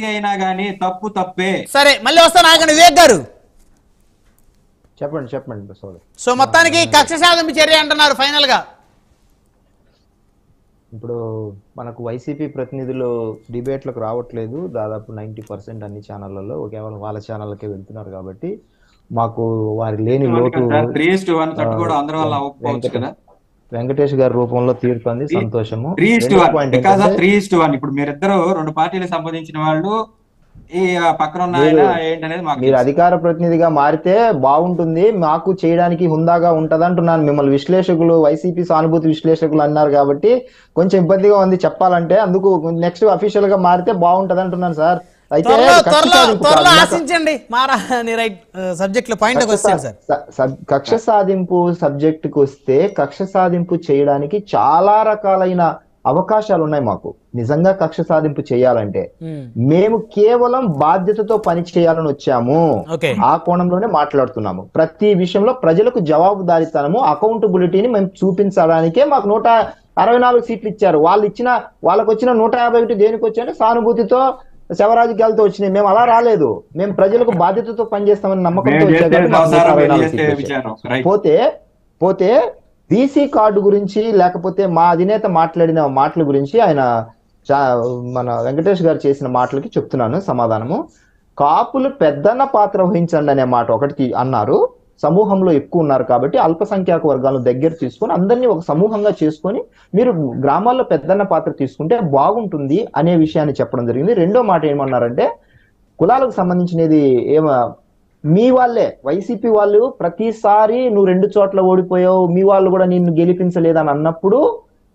అయినా గానీ తప్పు తప్పే. సరే మళ్ళీ వస్తాను ఆగండి వివేక్ గారు. చెప్పండి చెప్పండి సోదరు. సో మొత్తానికి కక్ష సాధింపు చర్య అంటున్నారు ఫైనల్ గా. ఇప్పుడు మనకు వైసీపీ ప్రతినిధులు డిబేట్లకు రావట్లేదు, దాదాపు 90% అన్ని ఛానళ్లలో కేవలం వాళ్ళ ఛానళ్ళకే వెళ్తున్నారు కాబట్టి మాకు వారి లేని లోటు వెంకటేష్ గారి రూపంలో తీరుతుంది, సంతోషము. 3:1 ఇప్పుడు మీరిద్దరు రెండు పార్టీలకు సంబంధించిన వాళ్ళు, ఈ పక్కన ఉన్న ఆయన ఏంటనేది మీరు అధికార ప్రతినిధిగా మారితే బాగుంటుంది, మాకు చేయడానికి హుందాగా ఉంటది అంటున్నాను. మిమ్మల్ని విశ్లేషకులు, వైసీపీ సానుభూతి విశ్లేషకులు అన్నారు కాబట్టి కొంచెం ఇబ్బందిగా ఉంది చెప్పాలంటే, అందుకు నెక్స్ట్ అఫీషియల్ గా మారితే బాగుంటది అంటున్నాను సార్. అయితే కక్ష సాధింపు సబ్జెక్ట్ కు వస్తే, కక్ష సాధింపు చేయడానికి చాలా రకాలైన అవకాశాలు ఉన్నాయి మాకు. నిజంగా కక్ష సాధింపు చేయాలంటే మేము కేవలం బాధ్యతతో పని చేయాలని వచ్చాము, ఆ కోణంలోనే మాట్లాడుతున్నాము. ప్రతి విషయంలో ప్రజలకు జవాబుదారీతనము, అకౌంటబిలిటీని మేము చూపించడానికే మాకు 164 సీట్లు ఇచ్చారు. వాళ్ళకు వచ్చిన 151 దేనికి వచ్చాయంటే సానుభూతితో, శవరాజకీయాలతో వచ్చినాయి. మేము అలా రాలేదు, మేము ప్రజలకు బాధ్యతతో పనిచేస్తామని నమ్మకంతో వచ్చాము. పోతే బీసీ కార్డు గురించి, లేకపోతే మా అధినేత మాట్లాడిన మాటల గురించి, ఆయన మన వెంకటేష్ గారు చేసిన మాటలకి చెప్తున్నాను సమాధానము. కాపులు పెద్దన్న పాత్ర వహించండి అనే మాట ఒకటి అన్నారు. సమూహంలో ఎక్కువ ఉన్నారు కాబట్టి అల్పసంఖ్యాక వర్గాలను దగ్గర తీసుకొని అందరినీ ఒక సమూహంగా చేసుకొని మీరు గ్రామాల్లో పెద్దన్న పాత్ర తీసుకుంటే బాగుంటుంది అనే విషయాన్ని చెప్పడం జరిగింది. రెండో మాట ఏమన్నారంటే, కులాలకు సంబంధించినది మీ వాళ్ళే, వైసీపీ వాళ్ళు ప్రతిసారి నువ్వు 2 చోట్ల ఓడిపోయావు, మీ వాళ్ళు కూడా నిన్ను గెలిపించలేదని అన్నప్పుడు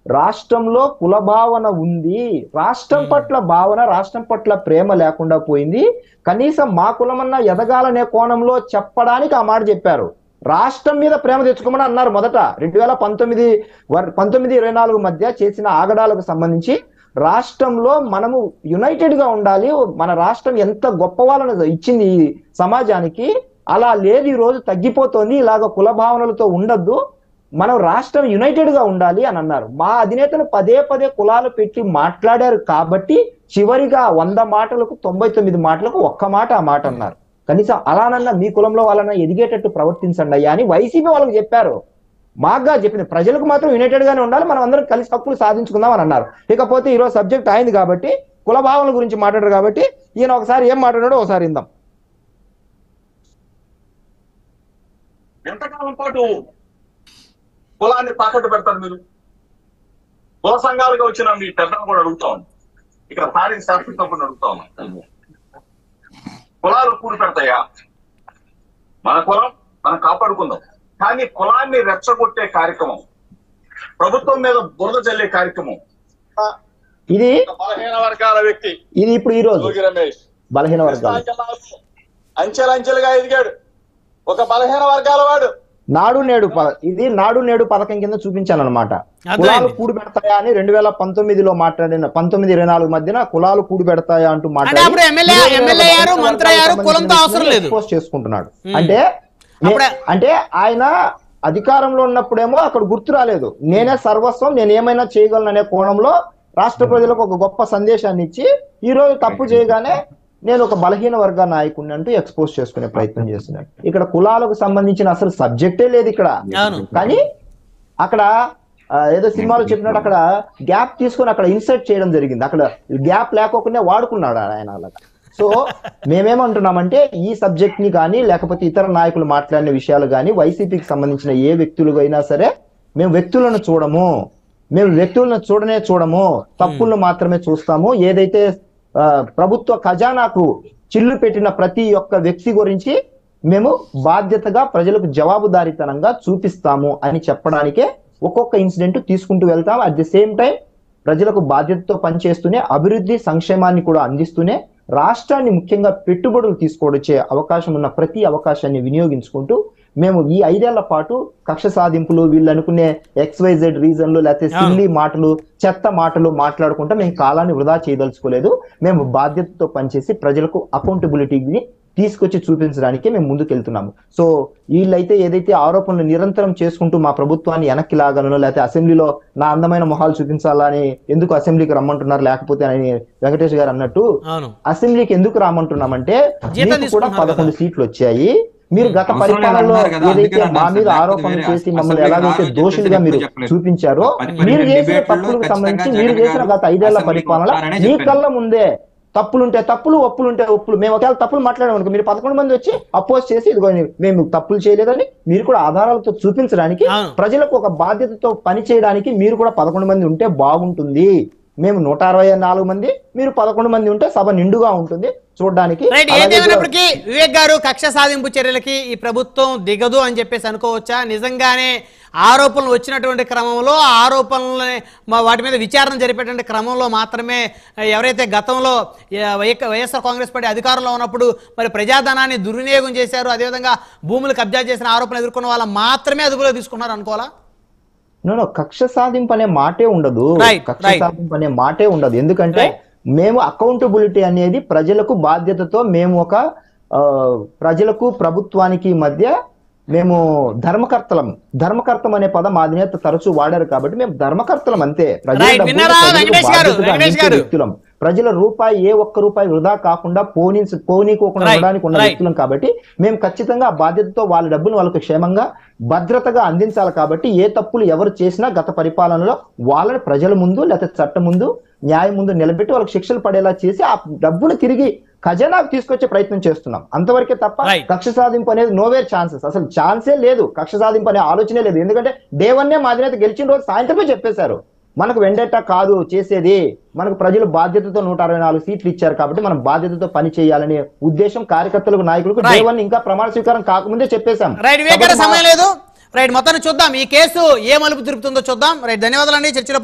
రాష్ట్రంలో కుల భావన ఉంది, రాష్ట్రం పట్ల భావన, రాష్ట్రం పట్ల ప్రేమ లేకుండా పోయింది. కనీసం మా కులమన్నా ఎదగాలనే కోణంలో చెప్పడానికి ఆ మాట చెప్పారు. రాష్ట్రం మీద ప్రేమ తెచ్చుకోమని అన్నారు. మొదట 2019-24 మధ్య చేసిన ఆగడాలకు సంబంధించి రాష్ట్రంలో మనము యునైటెడ్ గా ఉండాలి, మన రాష్ట్రం ఎంత గొప్ప వాళ్ళని ఇచ్చింది ఈ సమాజానికి, అలా లేదు, ఈ రోజు తగ్గిపోతుంది, ఇలాగ కుల భావనలతో ఉండద్దు, మనం రాష్ట్రం యునైటెడ్ గా ఉండాలి అని అన్నారు. మా అధినేతను పదే కులాలు పెట్టి మాట్లాడారు కాబట్టి చివరిగా 100 మాటలకు 99 మాటలకు ఒక్క మాట ఆ మాట అన్నారు. కనీసం అలానన్నా మీ కులంలో వాళ్ళన్నా ఎదిగేటట్టు ప్రవర్తించండి అయ్యా అని వైసీపీ వాళ్ళకి చెప్పారు. మాగా చెప్పింది ప్రజలకు మాత్రం యునైటెడ్ గానే ఉండాలి, మనం అందరం కలిసి హక్కులు సాధించుకుందాం అని అన్నారు. ఇకపోతే ఈరోజు సబ్జెక్ట్ అయింది కాబట్టి, కుల భావనల గురించి మాట్లాడారు కాబట్టి ఈయన ఒకసారి ఏం మాట్లాడాడో ఒకసారి ఇందాం. ఎంతకాలం పాటు కులాన్ని తాకట్టు పెడతారు మీరు? కుల సంఘాలుగా వచ్చిన మీ పెద్దలు కూడా అడుగుతా ఉన్నాం, ఇక్కడ స్థానిక శాస్త్రంతో కూడా అడుగుతా ఉన్నాం, కులాలు కూడి పెడతాయా? మన కులం మనం కాపాడుకుందాం, కానీ కులాన్ని రెచ్చగొట్టే కార్యక్రమం, ప్రభుత్వం మీద బురద చల్లే కార్యక్రమం, ఇది బలహీన వర్గాల వ్యక్తి, ఇది ఇప్పుడు ఈ రోజు రమేష్ బలహీన వర్గాలు అంచెలంచెలుగా ఎదిగాడు, ఒక బలహీన వర్గాల వాడు. నాడు నేడు పథకం కింద చూపించాను అనమాట. కులాలు కూడి పెడతాయా అని 2019లో మాట్లాడిన 19-24 మధ్యన కులాలు కూడి పెడతాయా అంటూ పోస్ట్ చేసుకుంటున్నాడు. అంటే ఆయన అధికారంలో ఉన్నప్పుడేమో అక్కడ గుర్తు రాలేదు, నేనే సర్వస్వం, నేను ఏమైనా చేయగలను అనే కోణంలో రాష్ట్ర ప్రజలకు ఒక గొప్ప సందేశాన్ని ఇచ్చి ఈ రోజు తప్పు చేయగానే నేను ఒక బలహీన వర్గ నాయకుడిని అంటూ ఎక్స్పోజ్ చేసుకునే ప్రయత్నం చేస్తున్నాడు. ఇక్కడ కులాలకు సంబంధించిన అసలు సబ్జెక్టే లేదు ఇక్కడ. కానీ అక్కడ ఏదో సినిమాలో చెప్పినట్టు అక్కడ గ్యాప్ తీసుకొని అక్కడ ఇన్సర్ట్ చేయడం జరిగింది. అక్కడ గ్యాప్ లేకోకుండా వాడుకున్నాడు ఆయన అలాగా. సో మేమేమంటున్నామంటే ఈ సబ్జెక్ట్ ని కానీ లేకపోతే ఇతర నాయకులు మాట్లాడిన విషయాలు కానీ వైసీపీకి సంబంధించిన ఏ వ్యక్తులు అయినా సరే మేము వ్యక్తులను చూడము, తప్పులను మాత్రమే చూస్తాము. ఏదైతే ప్రభుత్వ ఖజానాకు చిల్లు పెట్టిన ప్రతి ఒక్క వ్యక్తి గురించి మేము బాధ్యతగా ప్రజలకు జవాబుదారీతనంగా చూపిస్తాము అని చెప్పడానికే ఒక్కొక్క ఇన్సిడెంట్ తీసుకుంటూ వెళ్తాం. అట్ ది సేమ్ టైం ప్రజలకు బాధ్యతతో పనిచేస్తూనే అభివృద్ధి సంక్షేమాన్ని కూడా అందిస్తూనే రాష్ట్రాన్ని ముఖ్యంగా పెట్టుబడులు తీసుకోవచ్చే అవకాశం ఉన్న ప్రతి అవకాశాన్ని వినియోగించుకుంటూ మేము ఈ 5 ఏళ్ల పాటు కక్ష సాధింపులు, వీళ్ళు అనుకునే XYZ రీజన్లు, లేకపోతే సిల్లీ మాటలు, చెత్త మాటలు మాట్లాడుకుంటా మేము కాలాన్ని వృధా చేయదలుచుకోలేదు. మేము బాధ్యతతో పనిచేసి ప్రజలకు అకౌంటబిలిటీని తీసుకొచ్చి చూపించడానికి మేము ముందుకు వెళ్తున్నాము. సో వీళ్ళైతే ఏదైతే ఆరోపణలు నిరంతరం చేసుకుంటూ మా ప్రభుత్వాన్ని వెనక్కి లాగానో, లేకపోతే అసెంబ్లీలో నా అందమైన మొహాలు చూపించాలని ఎందుకు అసెంబ్లీకి రమ్మంటున్నారు, లేకపోతే అని వెంకటేష్ గారు అన్నట్టు అసెంబ్లీకి ఎందుకు రమ్మంటున్నామంటే మీకు కూడా 11 సీట్లు వచ్చాయి. మీరు గత పరిపాలనలో ఏదైతే మా మీద ఆరోపణలు చేసి మమ్మల్ని ఎలాగైతే దోషులుగా మీరు చూపించారో, మీరు చేసిన తప్పులకు సంబంధించి మీరు చేసిన గత 5 ఏళ్ల పరిపాలన మీ కళ్ళ ముందే తప్పులుంటే తప్పులు, ఒప్పులుంటే ఒప్పులు. మేము ఒకవేళ తప్పులు మాట్లాడామనుకో, మీరు 11 మంది వచ్చి అపోజ్ చేసి ఇదిగో మేము తప్పులు చేయలేదని మీరు కూడా ఆధారాలతో చూపించడానికి, ప్రజలకు ఒక బాధ్యతతో పని చేయడానికి మీరు కూడా 11 మంది ఉంటే బాగుంటుంది. మేము 164 మంది, మీరు 11 మంది ఉంటే సభ నిండుగా ఉంటుంది చూడడానికి. ఏదేమైనప్పటికీ వివేక్ గారు, కక్ష సాధింపు చర్యలకి ఈ ప్రభుత్వం దిగదు అని చెప్పేసి అనుకోవచ్చా? నిజంగానే ఆరోపణలు వచ్చినటువంటి క్రమంలో ఆ ఆరోపణలని వాటి మీద విచారణ జరిపేటువంటి క్రమంలో మాత్రమే ఎవరైతే గతంలో వైఎస్ఆర్ కాంగ్రెస్ పార్టీ అధికారంలో ఉన్నప్పుడు మరి ప్రజాధనాన్ని దుర్వినియోగం చేశారు, అదేవిధంగా భూములు కబ్జా చేసిన ఆరోపణలు ఎదుర్కొన్న వాళ్ళ మాత్రమే అదుపులో తీసుకున్నారు అనుకోవాలా? కక్ష సాధింపు అనే మాటే ఉండదు. కక్ష సాధింపు అనే మాటే ఉండదు. ఎందుకంటే మేము అకౌంటబిలిటీ అనేది ప్రజలకు బాధ్యతతో మేము ఒక ప్రజలకు ప్రభుత్వానికి మధ్య మేము ధర్మకర్తం అనే పదం మా అధినేత తరచూ వాడారు కాబట్టి మేము ధర్మకర్తలం అంతే. వ్యక్తులం, ప్రజల రూపాయి ఏ ఒక్క రూపాయి వృధా కాకుండా పోనీకోకుండా ఉండడానికి ఉన్న వ్యక్తులం కాబట్టి మేము ఖచ్చితంగా ఆ బాధ్యతతో వాళ్ళ డబ్బును వాళ్ళకు క్షేమంగా భద్రతగా అందించాలి. కాబట్టి ఏ తప్పులు ఎవరు చేసినా గత పరిపాలనలో వాళ్ళని ప్రజల ముందు లేకపోతే చట్టం ముందు న్యాయం ముందు నిలబెట్టి వాళ్ళకి శిక్షలు పడేలా చేసి ఆ డబ్బును తిరిగి ఖజానాకు తీసుకొచ్చే ప్రయత్నం చేస్తున్నాం, అంతవరకే తప్ప కక్ష సాధింపు అనేది నోవేర్ ఛాన్సెస్, అసలు ఛాన్సే లేదు. కక్ష సాధింపు అనే ఆలోచనే లేదు. ఎందుకంటే డే 1 మా అధినేత గెలిచిన రోజు సాయంత్రమే చెప్పేశారు, మనకు వెండెట్టా కాదు చేసేది, మనకు ప్రజలు బాధ్యతతో 164 సీట్లు ఇచ్చారు కాబట్టి మనం బాధ్యతతో పని చేయాలనే ఉద్దేశం కార్యకర్తలకు, నాయకులకు డే 1 ఇంకా ప్రమాణ స్వీకారం కాకముందే చెప్పేశాం. సమయం లేదు. మొత్తాన్ని చూద్దాం, ఈ కేసు ఏ మలుపు తిరుగుతుందో చూద్దాం. ధన్యవాదాలండి. చర్చలో